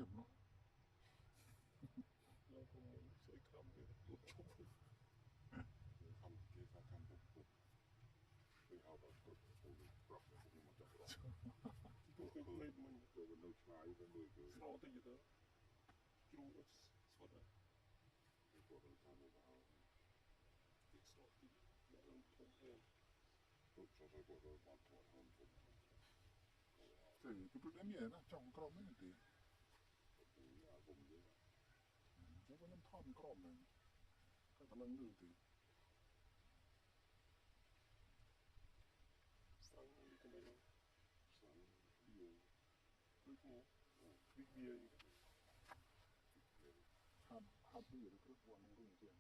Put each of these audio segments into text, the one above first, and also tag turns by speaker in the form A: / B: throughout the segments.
A: nghiệp nó
B: เราคงใช้คำเดียวลุกชุบคำเกี่ยวกับคำบุกบุกไปเอาแบบบุกบุกปรับบุกมันจะปรับบุกเล็บมันตัวมันต้องใช้เป็นมือเกินเราตีเยอะจูสวัสดีตัวเราทำให้เราอีกสองทีแล้วเราทุ่มเองตัวชอบไปตัวเราบอลตัวทำผม
A: Sì, più da mia, no? C'è un crommen lì. C'è un ton crommen. Che te l'hanno detto.
B: Stanno lì come io. Stanno io. Perché? Big beer.
A: Hạt beer, cái quần này cũng tiền.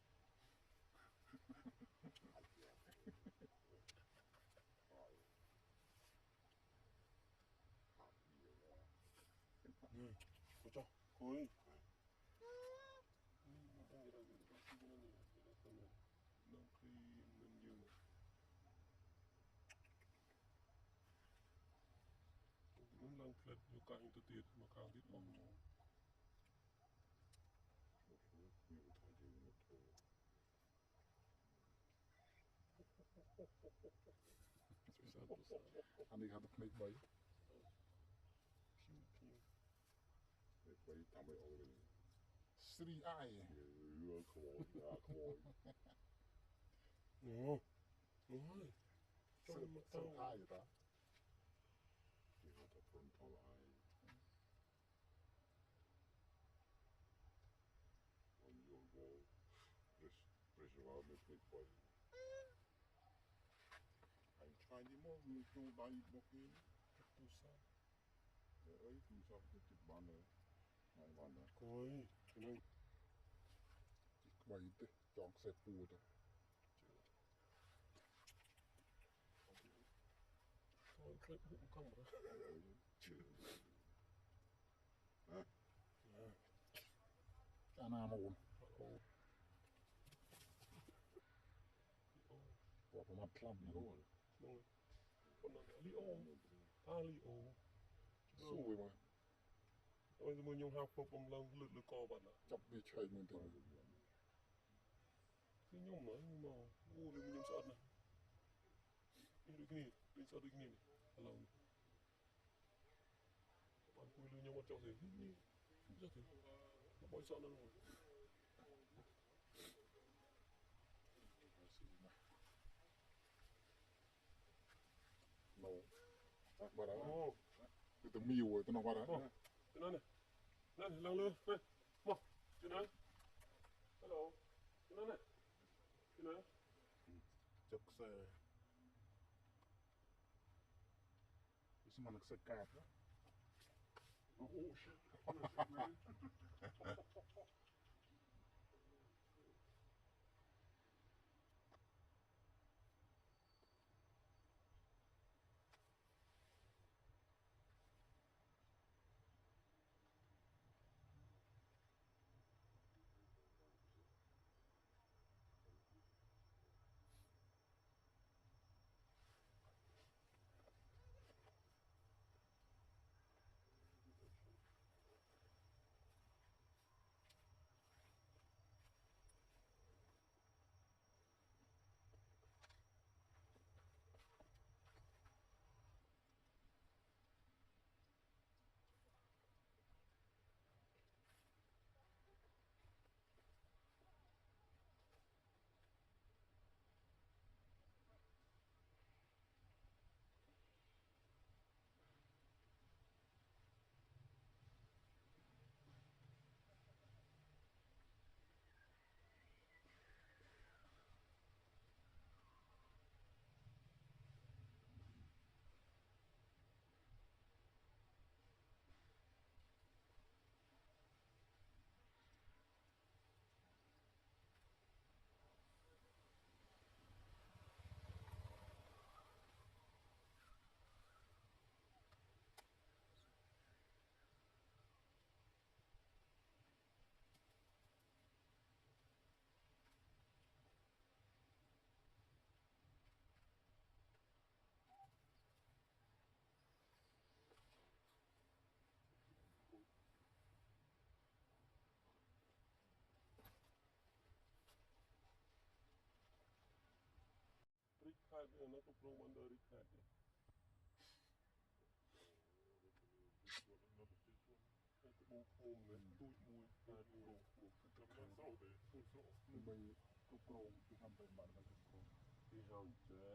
B: Kocok, koi. Nang cream dan yung Nung lang klat yung kain to tit, makang tit mo.
A: En die gaat er knik bij.
B: Piu.
C: Ik weet het mee alweer.
A: Sri aaien.
C: Ja, gewoon.
B: No. No.
A: Zo aaien daar.
C: Die gaat op een tal aaien. En die wol. Dus wel met knik bij.
A: Anh trai đi mua người tu đầy bọc in.
B: Tu sa.
A: Ấy tu sao cái chụp bàn này. Này bàn này.
B: Koi. Nang.
A: Bày thế, chọn xe phù thôi.
B: Thôi klat bụng không rồi.
C: Hả?
A: Anh am ổn. Bỏ vào mặt lắm luôn.
B: Đúng. Con nó Leo.
A: Xui mà.
B: Ôi giờ nhung học phục ông lăng lực co bạn ạ.
A: Chọc bị chơi mình thì
B: Cái nhung nói nhưng mà ngu lên nhung sợ này. Đi được cái đi sợ được cái này. Hello. Bạn cùi lên nhung mà cho gì đi. Rất thì nó bói sợ nó rồi.
A: no. Bà đã. Cái tầm miêu rồi, tao nói bà đã.
B: Cái này này. Này, lăng lơ. Này. Mò. Cái này. Hello. Cái này này. Cái này.
A: Chọc xe. Cái mà nó xe cạp đó.
B: Oh shit. ទេណាគ្រប់គ្រងបានដល់រីកខេត្តទេហើយក្បូរឃុំនេះទូចមួយតែទូរងឃុំចាំបានសោទេទូចសោ
A: ដើម្បីគ្រប់គ្រងគឺធ្វើទៅបាត់ដើម្បីគ្រប់គ្រង
B: ពីហៅ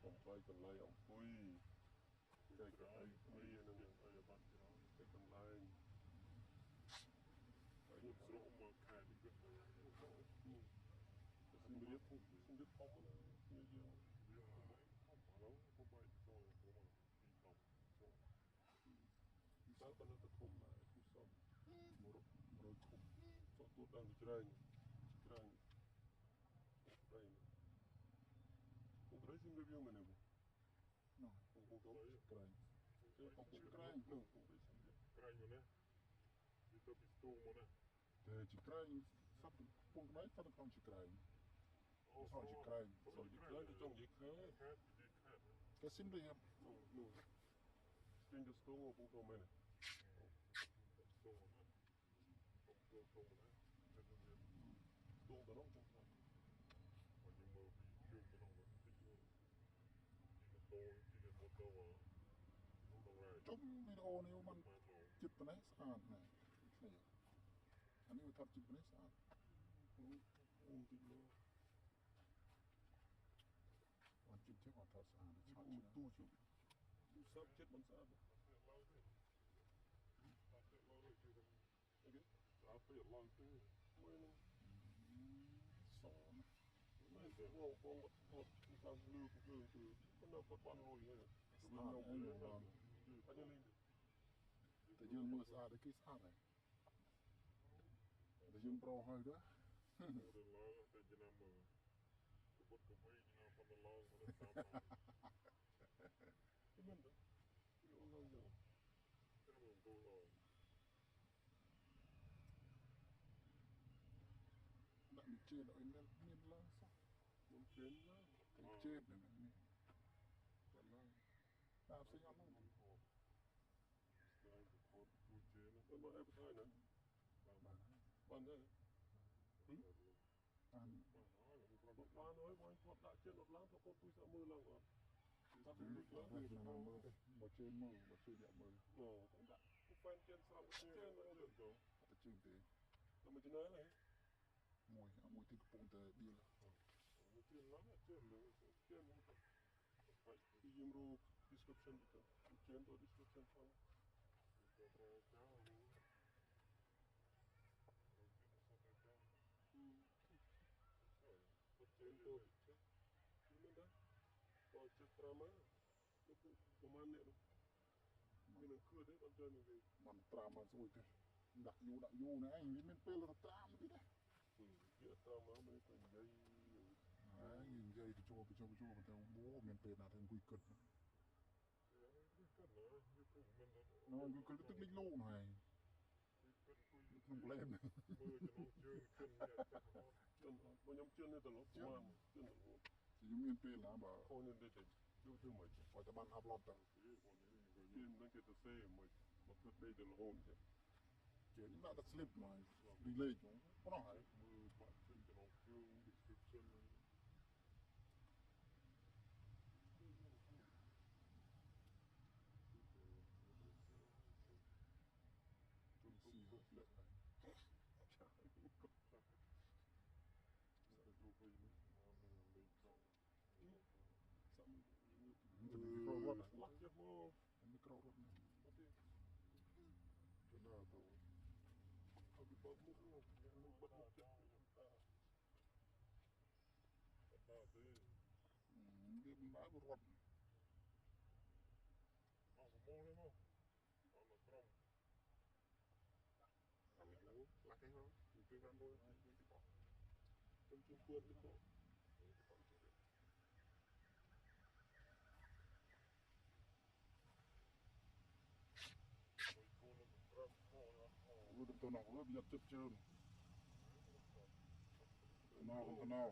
B: ចេះបំបីកន្លែងអង្គុយចែកកៅអីគ្នានឹងអីបាត់ច្រើនតែកន្លែងហើយស្រុកមកខែនេះគឺសម្រាប់ធំណាគ្នាយើងវាហើយឡូវបំបីចូលទៅមកពីតំចូលតើបណ្ឌិតធំណាគឺសំ100ខុំចូលទូដល់ច្រែងច្រែងប្រៃអង្គរស៊ីមរៀងមែនទេ
A: នោះ
B: អង្គទៅ
A: ក្រែង
B: គឺអង្គក្រែងនឹងអង្គស៊ីមរៀង
C: ក្រែងមកណាវាទៅពីស្ទូងមកណា
A: តែជាក្រែងសត្វពងក្បែកទៅក្នុងជាក្រែង
C: អូ
A: សោជាក្រែង
B: សូយក្រែងទៅចង់និយាយខែ
C: ខេតពីខេត
A: គេស៊ីមរៀប
B: នោះស្ទិញទៅស្ទងអង្គទៅមែន
C: ស្ទូងមកណាខ្ញុំទៅស្ទូងមកណាតែវា
B: ស្ទងទៅនោះចង់
C: មកខ្ញុំមើលពីជើងទៅនោះមកតិចទៅទីម៉ូតូនោះដល់រ៉ៃ
A: ជុំវីដេអូនេះมัน
C: មក
A: ចិត្តប៉ុណ្ណេះស្អាតណាស់អានេះវាថតចិត្តប៉ុណ្ណេះស្អាត
B: អង្គទីនោះ
A: បានចិត្តចឹងអត់ថតស្អាតឆាប់
B: ទូ
A: ចឹង
B: ទូជុំទូសាប់ចិត្តមិនស្អាត
C: ឡូវទេតាទៅឡូវជួយទៅអូខេតាទៅឡូវទេ
B: មួយនឹង
A: សណា
B: មិនទៅរងបងថតតាមលឺគឺមិនដល់គាត់បានលុយហើយ
A: ស្អាតហើយលោកបង
B: អត់លេង
A: តែយើងមើលស្អាតគេស្អាតហើយតែយើងប្រហើយទៅ
C: ទៅឡូវទៅចំណាំមើលពុតកបីចំណាំប៉ុណ្ណឹងឡូវមកតាមមក
B: មិនទៅយកឡើងយក
C: ចាំមកទៅឡូវ
A: ដាក់វិជាឲ្យមានឡើងសោះ
B: មិនចេញណា
A: វិជានេះតែឡើងតាមផ្សេងអត់ឡើង
C: ស្ដាយទៅខូចមួយជេន
B: ទៅមកអីបថៃណា
C: បាន
A: បាន
B: បានទេ
A: បាន
B: បានហើយបងគាត់ដាក់ចិត្តអត់ឡើងទៅគាត់ទួយសាក់មើលឡើងអត់គាត់
A: គឺ
B: ទួយ
A: គាត់
B: ឡើង
A: ទៅមើលទៅបើជើងមើលបើជើងអ្នកមើល
B: អូគាត់ដាក់ហ្វេនជិនស្រាប់ជិនទៅ
A: តែជើងទេ
B: ទៅមកចំណើហ៎
A: មួយទីកំពុងតែដៀល
C: មួយជេនឡើងជេនលើជេនមកបាច់
B: ពីយើងរូ description ទៅជិនទៅ description ផង
C: ទៅប្រើចោលនេះទៅទៅចោលទៅជេនទៅជេន
B: មិនដែរបើចិត្ត5ម៉ានោះគឺប្រហែលអ្នកនោះមាននឹងខឿទេអត់ចូលនឹងគេ
A: มันត្រាំមកស្រួយទេដាក់យូរណាឯងវាមានពេលទៅត្រាំទៀតណា
B: វា5ម៉ាមិនទៅនិយាយ
A: ហើយនិយាយទៅចូលទៅអូមានពេលណាទៅអង្គុយគិត
C: គឺណាគឺគឺមិន
A: នោះអង្គុយគិតទឹកលេចលោហើយ
C: គឺគួយ
A: ក្នុងផ្លែម
C: មើលចំណងជើងជើងនេះតែអត់
B: ជិនបើខ្ញុំជិនទៅលុបប្រហែលជិនទៅលុប
A: ខ្ញុំមានពេលណាបើ
B: ខូននេះទៅជួយទៅមក
A: ឲ្យតែបានអាប់ឡូតទៅ
C: ទេបងនេះគឺ
B: ជិននឹងគេទៅសេមកមកធ្វើទៅរហូតចឹង
A: ជើងដាក់តែស្លីបមករីលេចប៉ុណ្ណោះហើយ
C: មើលបាក់ជើងចំណងជើង description
A: ទុនស៊ីហត់លើកហើយ
C: ទៅទូទៅនេះមកលេខចូល
B: សំ
A: มันจะมีโครรถ
B: ឡាក់យកមក
A: มันมีโครรถนะ
B: អត់ទេ
C: ទៅណាទៅ
B: เอาពីបើមុខនោះនឹងបិទមុខចិត្ត
C: តាទេ
A: វាមិនដើររត់
C: អស់ប្រមូលនេះមកអត់មកក្រុម
A: អានេះឡាក់ឯងហ៎គឺបានមើលហើយទីបោះ
B: ខ្ញុំជួបពឿនទៅ
C: គោលនឹងក្រុមខោអត់ខោ
A: รู้ตัวน้องรู้ยัดจุดเจิมน้อง